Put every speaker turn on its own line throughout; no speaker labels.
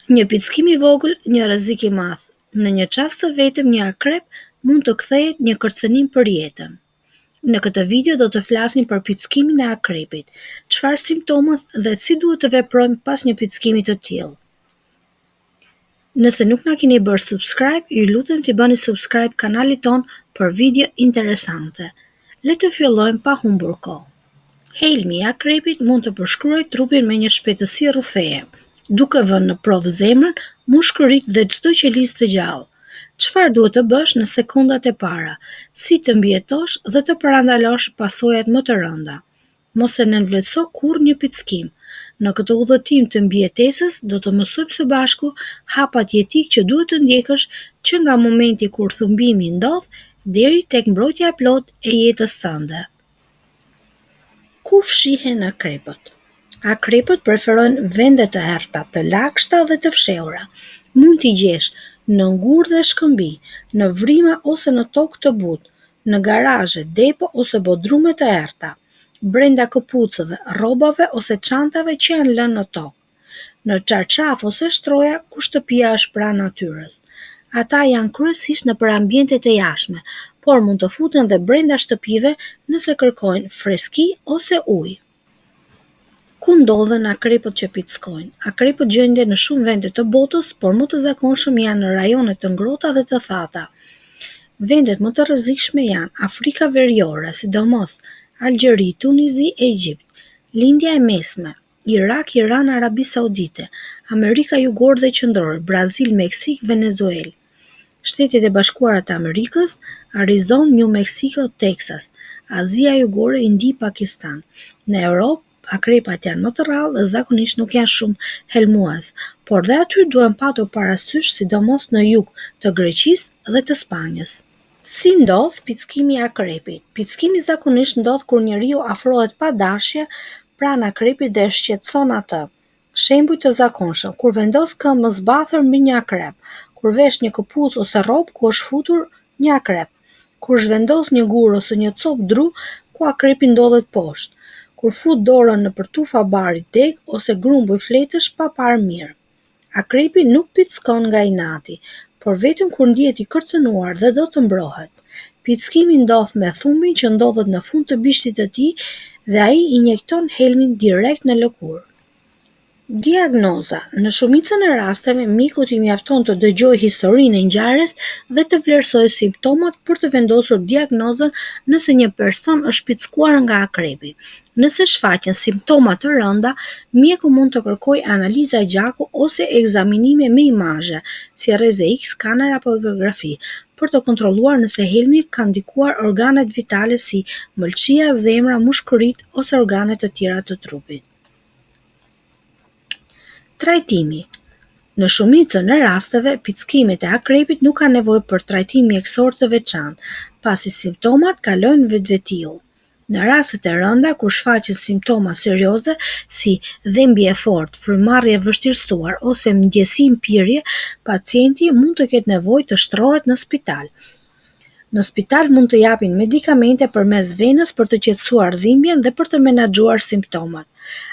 Një pickim i vogël, një rrezik i madh. Në një çast të vetëm, një akrep mund të kthehet një kërcënim për jetën. Në këtë video do të flasim për pickimin e akrepit, çfarë simptomash dhe si duhet të veprojmë pas një pickimi të tillë. Nëse nuk na keni bërë subscribe, ju lutem t'i bëni subscribe kanalit ton për video interesante. Le të fillojmë pa humbur kohë. Helmi i akrepit mund të përshkruajë trupin me një shpejtësi rrufeje, duke vënë në provë zemrën, mushkëritë dhe çdo qelizë të gjallë. Çfarë duhet të bësh në sekondat e para? Si të mbijetosh dhe të parandalosh pasojat më të rënda? Mos e nënvlerëso kurrë një pickim. Në këtë udhëtim të mbijetesës do të mësojmë së bashku hapat jetik që duhet të ndjekësh që nga momenti kur thumbimi ndodh deri tek mbrojtja e plotë e jetës tënde. Ku fshihen akrepët? Akrepët preferojnë vende të errta, të lagshta dhe të fshehura. Mund t'i gjesh në ngurë dhe shkëmbi, në vrima ose në tokë të butë, në garazhe, depo ose bodrume të errta, brenda këpucëve, rrobave ose çantave që janë lënë në tokë, në çarçaf ose shtroja ku shtëpia është pranë natyrës. Ata janë kryesisht në ambientet e jashtme, por mund të futen dhe brenda shtëpive nëse kërkojnë freski ose ujë. Ku ndodhen akrepët që pickojnë? Akrepët gjenden në shumë vende të botës, por më të zakonshëm janë në rajone të ngrohta dhe të thata. Vendet më të rrezikshme janë Afrika Veriore, sidomos Algjeri, Tunizi, Egjipt, Lindja e Mesme, Irak, Iran, Arabi Saudite, Amerika Jugore dhe Qendrore, Brazil, Meksik, Venezuelë, Shtetet e Bashkuara të Amerikës, Arizonë, New Mexico, Texas, Azia Jugore, Indi, Pakistan. Në Europë, akrepat janë më të rrallë dhe zakonisht nuk janë shumë helmues, por dhe aty duhen patur parasysh sidomos në jug të Greqisë dhe të Spanjës. Si ndodh pickimi i akrepit? Pickimi zakonisht ndodh kur njeriu afrohet pa dashje pranë akrepit dhe e shqetëson atë. Shembuj të zakonshëm: kur vendos këmbën zbathur mbi një akrep, kur vesh një këpucë ose rrobë ku është futur një akrep, kur zhvendos një gur ose një copë dru ku akrepi ndodhet poshtë, kur fut dorën nëpër tufa bari deg ose grumbull fletësh pa parë mirë. Akrepi nuk pickon nga inati, por vetëm kur ndihet i kërcënuar dhe do të mbrohet. Pickimi ndodh me thumbin që ndodhet në fund të bishtit të tij dhe ai injekton helmin direkt në lëkurë. Diagnoza. Në shumicën e rasteve, mjekut i mjafton të dëgjojë historinë e ngjarjes dhe të vlerësojë simptomat për të vendosur diagnozën nëse një person është pickuar nga akrepi. Nëse shfaqen simptoma të rënda, mjeku mund të kërkojë analiza gjaku ose ekzaminime me imazhe, si rrezë X, skaner apo ekografi, për të kontrolluar nëse helmi ka ndikuar organet vitale si mëlçia, zemra, mushkëritë ose organet të tjera të trupit. Trajtimi. Në shumicën e rasteve, pickimet e akrepit nuk kanë nevojë për trajtim mjekësor të veçantë, pasi simptomat kalojnë vetvetiu. Në rastet e rënda, kur shfaqen simptoma serioze si dhimbje e fortë, frymëmarrje e vështirësuar ose ndjesim pirje, pacienti mund të ketë nevojë të shtrohet në spital. Në spital mund të japin medikamente përmes venës për të qetësuar dhimbjen dhe për të menaxhuar simptomat.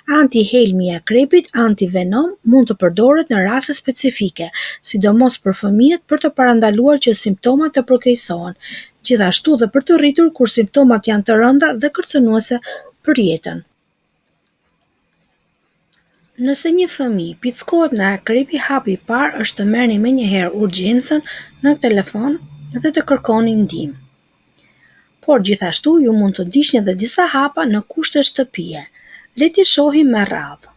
Antihelmi i akrepit, antivenom, mund të përdoret në raste specifike, sidomos për fëmijët për të parandaluar që simptomat të përkeqësohen, gjithashtu dhe për të rritur kur simptomat janë të rënda dhe kërcënuese për jetën. Nëse një fëmijë pickohet nga akrepi, hapi i parë është të merrni menjëherë urgjencën në telefon dhe të kërkoni ndihmë. Por gjithashtu ju mund të ndiqni edhe disa hapa në kushte shtëpie. Le t'i shohim me radhë.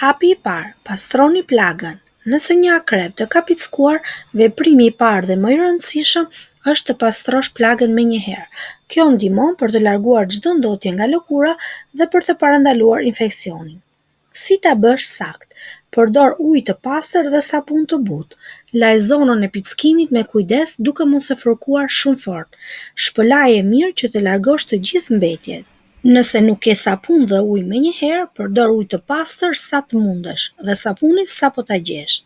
Hapi i parë: pastroni plagën. Nëse një akrep të ka pickuar, veprimi i parë dhe më i rëndësishëm është të pastrosh plagën menjëherë. Kjo ndihmon për të larguar çdo ndotje nga lëkura dhe për të parandaluar infeksionin. Si ta bësh sakt? Përdor ujë të pastër dhe sapun të butë. Laj zonën e pickimit me kujdes duke mos e fërkuar shumë fort. Shpëlaje mirë që të largosh të gjithë mbetjet. Nëse nuk ke sapun dhe ujë menjëherë, përdor ujë të pastër sa të mundesh dhe sapunin sapo ta gjesh.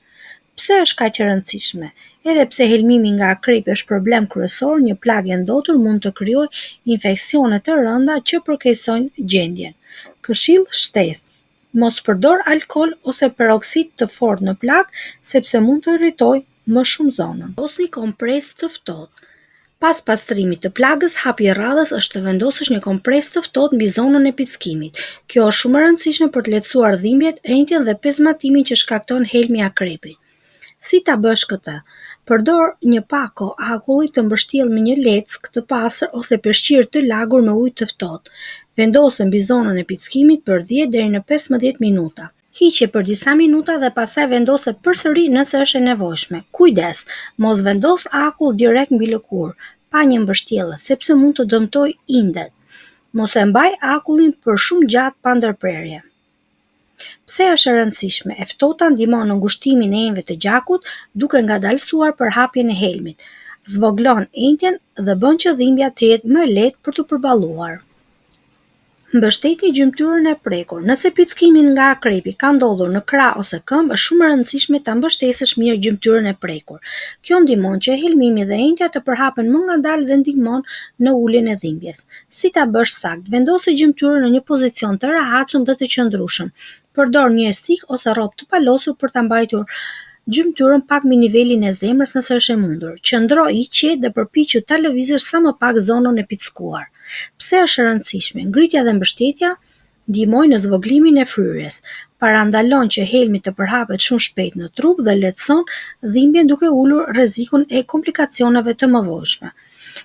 Pse është kaq e rëndësishme? Edhe pse helmimi nga akrepi është problem kryesor, një plagë e ndotur mund të krijojë infeksione të rënda që përkeqësojnë gjendjen. Këshill shtesë: Mos përdor alkool ose peroksid të fortë në plagë sepse mund të irritojë më shumë zonën. Vendosni kompres të ftohtë. Pas pastrimit të plagës, hapi i radhës është të vendosësh një kompres të ftohtë mbi zonën e pickimit. Kjo është shumë e rëndësishme për të lehtësuar dhimbjet, enjtjen dhe pezmatimin që shkakton helmi i akrepit. Si ta bësh këtë? Përdor një pako akulli të mbështjellë me një leckë të pastër ose peshqir të lagur me ujë të ftohtë. Vendose mbi zonën e pickimit për 10 deri në 15 minuta. Hiqe për disa minuta dhe pastaj vendose përsëri nëse është e nevojshme. Kujdes, mos vendos akull direkt mbi lëkurë, pa një mbështjellë, sepse mund të dëmtojë indet. Mos e mbaj akullin për shumë gjatë pa ndërprerje. Pse është e rëndësishme? E ftohta ndihmon në ngushtimin e enjve të gjakut, duke ngadalësuar përhapjen e helmit. Zvoglon enjtjen dhe bën që dhimbja të jetë më e lehtë për të përballuar. Mbështetni gjymtyrën e prekur. Nëse pickimi nga akrepi ka ndodhur në krah ose këmbë, është shumë e rëndësishme ta mbështesësh mirë gjymtyrën e prekur. Kjo ndihmon që helmimi dhe enjtja të përhapen më ngadalë dhe ndihmon në uljen e dhimbjes. Si ta bësh saktë? Vendosë gjymtyrën në një pozicion të rehatshëm dhe të qëndrueshëm. Përdor një estik ose rrobë të palosur për ta mbajtur gjymtyrën pak mbi nivelin e zemrës nëse është e mundur. Qëndro i qetë dhe përpiqu ta lëvizësh sa më pak zonën e pickuar. Pse është e rëndësishme? Ngritja dhe mbështetja ndihmojnë në zvoglimin e fryrjes, parandalon që helmi të përhapet shumë shpejt në trup dhe lehtëson dhimbjen duke ulur rrezikun e komplikacioneve të mëvojshme.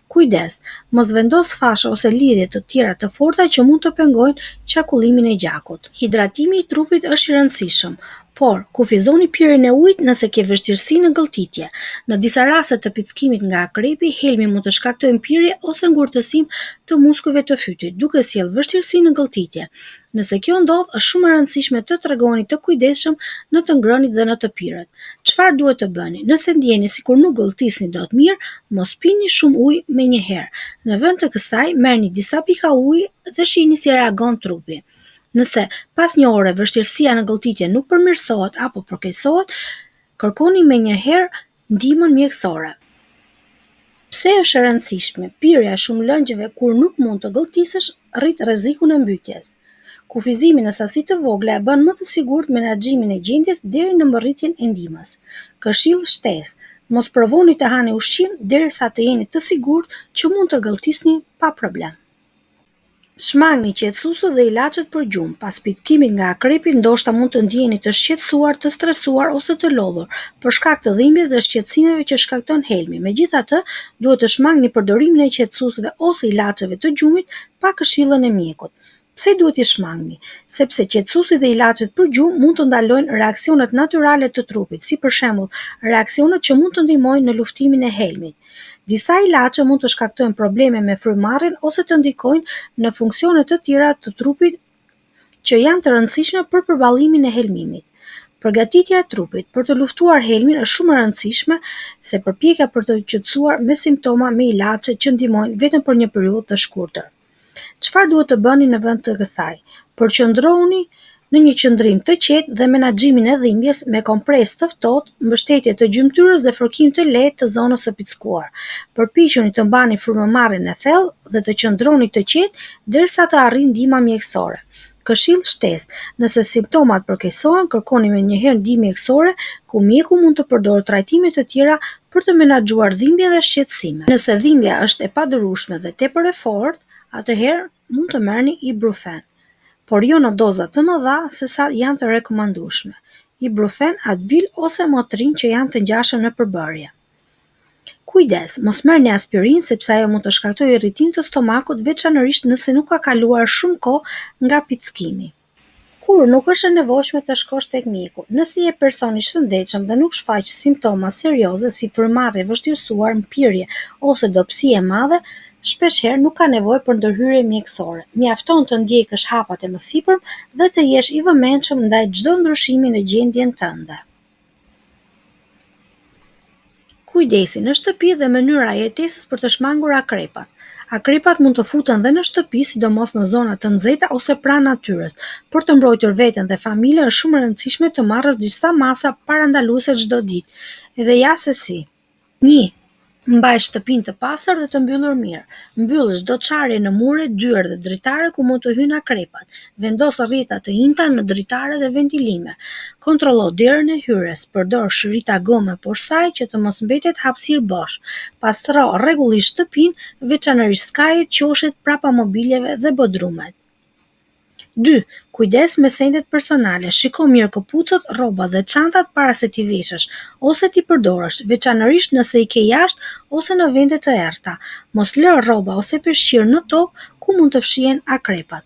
Kujdes, mos vendos fasha ose lidhje të tjera të forta që mund të pengojnë qarkullimin e gjakut. Hidratimi i trupit është i rëndësishëm, por kufizoni pirjen e ujit nëse ke vështirësi në gëlltitje. Në disa raste të pickimit nga akrepi, helmi mund të shkaktojë pirje ose ngurtësim të muskujve të fytyrit, duke sjellë vështirësi në gëlltitje. Nëse kjo ndodh, është shumë e rëndësishme të tregoni të kujdesshëm në të ngrënit dhe në të pirret. Çfarë duhet të bëni? Nëse ndjeni sikur nuk gëlltisni dot mirë, mos pini shumë ujë menjëherë. Në vend të kësaj, merrni disa pika uji dhe shihni si reagon trupi. Nëse pas një ore vështirësia në gëlltitje nuk përmirësohet apo përkeqësohet, kërkoni menjëherë ndihmën mjekësore. Pse është e rëndësishme? Pirja e shumë lëngjeve kur nuk mund të gëlltisesh rrit rrezikun e mbytjes. Kufizimi në sasi të vogla e bën më të sigurt menaxhimin e gjendjes deri në mbërritjen e ndihmës. Këshill shtesë: mos provoni të hani ushqim derisa të jeni të sigurt që mund të gëlltisni pa problem. Shmangni qetësuesit dhe ilaçet për gjumë. Pas pickimit nga akrepi, ndoshta mund të ndjeheni të shqetësuar, të stresuar ose të lodhur për shkak të dhimbjes dhe shqetësimeve që shkakton helmi. Megjithatë, duhet të shmangni përdorimin e qetësuesve ose ilaçeve të gjumit pa këshillën e mjekut. Pse duhet i shmangni? Sepse qetësuesit dhe ilaçet për gjumë mund të ndalojnë reaksionet natyrale të trupit, si për shembull, reaksionet që mund të ndihmojnë në luftimin e helmit. Disa ilaçe mund të shkaktojnë probleme me frymëmarrjen ose të ndikojnë në funksione të tjera të trupit që janë të rëndësishme për përballimin e helmimit. Përgatitja e trupit për të luftuar helmin është shumë e rëndësishme se përpjekja për të qetësuar me simptoma me ilaçe që ndihmojnë vetëm për një periudhë të shkurtër. Çfarë duhet të bëni në vend të kësaj? Përqendrohuni në një qëndrim të qetë dhe menaxhimin e dhimbjes me kompres të ftohtë, mbështetje të gjymtyrës dhe fërkim të lehtë të zonës së pickuar. Përpiquni të mbani frymëmarrjen e thellë dhe të qëndroni të qetë derisa të arrijë ndihma mjekësore. Këshill shtesë: nëse simptomat përkeqësohen, kërkoni menjëherë ndihmë mjekësore, ku mjeku mund të përdorë trajtime të tjera për të menaxhuar dhimbje dhe shqetësime. Nëse dhimbja është e padurueshme dhe tepër e fortë, atëherë mund të merrni Ibuprofen, por jo në doza të mëdha se sa janë të rekomandueshme. Ibuprofen, Advil ose Motrin që janë të ngjashëm në përbërje. Kujdes, mos merrni aspirin sepse ajo mund të shkaktojë irritim të stomakut, veçanërisht nëse nuk ka kaluar shumë kohë nga pickimi. Kur nuk është e nevojshme të shkosh tek mjeku. Nëse je person i shëndetshëm dhe nuk shfaq simptoma serioze si frymëmarrje vështirësuar, mpirje ose dobësi e madhe, shpeshherë nuk ka nevojë për ndërhyrje mjekësore. Mjafton të ndjekësh hapat e mësipërm dhe të jesh i vëmendshëm ndaj çdo ndryshimi në gjendjen tënde. Kujdesi në shtëpi dhe mënyra e jetesës për të shmangur akrepat. Akrepat mund të futen dhe në shtëpi, sidomos në zona të nxehta ose pranë natyrës. Për të mbrojtur veten dhe familjen është shumë e rëndësishme të marrësh disa masa parandaluese çdo ditë. Edhe ja se si. 1. Mbaj shtëpinë të pastër dhe të mbyllur mirë. Mbyll çdo çarje në mure, dyer dhe dritare ku mund të hyjnë akrepat. Vendos rrjeta të njëjta në dritare dhe ventilime. Kontrollo derën e hyrjes. Përdor shrita gome poshtë saj që të mos mbetet hapësirë bosh. Pastro rregullisht shtëpinë, veçanërisht skajet, qoshet, prapa mobiljeve dhe bodrumet. 2. Kujdes me sendet personale. Shiko mirë këpucët, rrobat dhe çantat para se t'i veshësh ose t'i përdorësh, veçanërisht nëse i ke jashtë ose në vende të errta. Mos lë rroba ose peshqir në tokë ku mund të fshihen akrepat.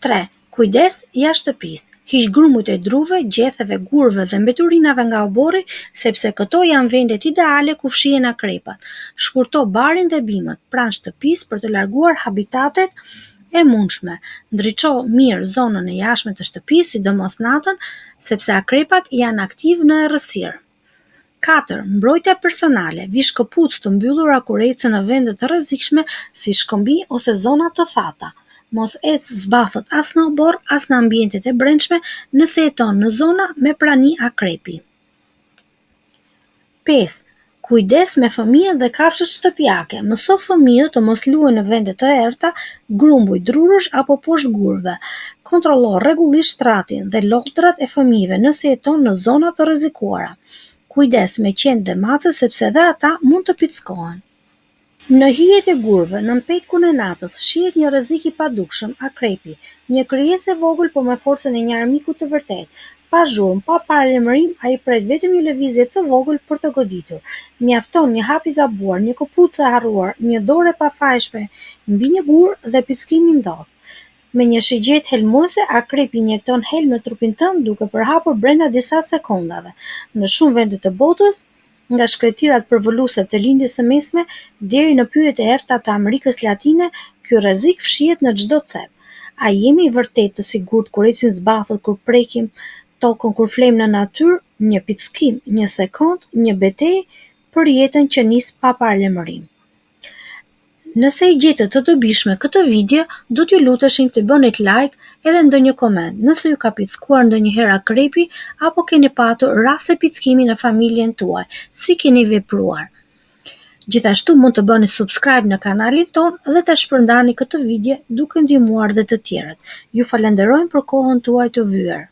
3. Kujdes jashtë shtëpisë. Hiq grumujt e druve, gjetheve, gurve dhe mbeturinave nga oborri, sepse këto janë vendet ideale ku fshihen akrepat. Shkurto barin dhe bimët pranë shtëpisë për të larguar habitatet e mundshme. Ndriço mirë zonën e jashtme të shtëpisë, sidomos natën, sepse akrepat janë aktiv në errësirë. 4. Mbrojtja personale. Vish këpucë të mbyllura kur ecën në vende të rrezikshme si shkëmbi ose zona të thata. Mos ec zbathët as në oborr, as në ambientet e brendshme nëse jeton në zona me prani akrepi. 5. Kujdes me fëmijët dhe kafshët shtëpiake. Mëso fëmijët të mos luajnë në vende të errta, grumbuj, drurësh apo poshtë gurve. Kontrollo rregullisht shtratin dhe lodrat e fëmijëve nëse jeton në zona të rrezikuara. Kujdes me qentë dhe macet sepse edhe ata mund të pickohen. Në hijet e gurve, në mpetkun e natës, shihet një rrezik i padukshëm, akrepi, një krijesë e vogël por me forcën e një armiku të vërtetë. Pa zhurmë, pa paralajmërim, ai pret vetëm një lëvizje të vogël për të goditur. Mjafton një hap i gabuar, një këpucë e harruar, një dorë e pafajshme mbi një gur dhe pickimi ndodh. Me një shigjet helmuese, akrepi injekton helm në trupin tënd duke përhapur brenda disa sekondave. Në shumë vende të botës, nga shkretirat përvoluese të lindjes së mesme deri në pyjet e errta të Amerikës Latine, ky rrezik fshihet në çdo cep. A jemi vërtet të sigurt kur ecim zbathët, kur prekim tokën, kur flejmë në natyrë? Një pickim, një sekond, një betejë për jetën që nis pa paralajmërim. Nëse i gjetët të dobishme këtë video, do t'ju luteshim të bënit like edhe ndonjë koment nëse ju ka pickuar ndonjëherë akrepi apo keni patur raste pickimi në familjen tuaj, si keni vepruar. Gjithashtu mund të bëni subscribe në kanalin ton dhe të shpërndani këtë video duke ndihmuar dhe të tjerët. Ju falenderojmë për kohën tuaj të vyer.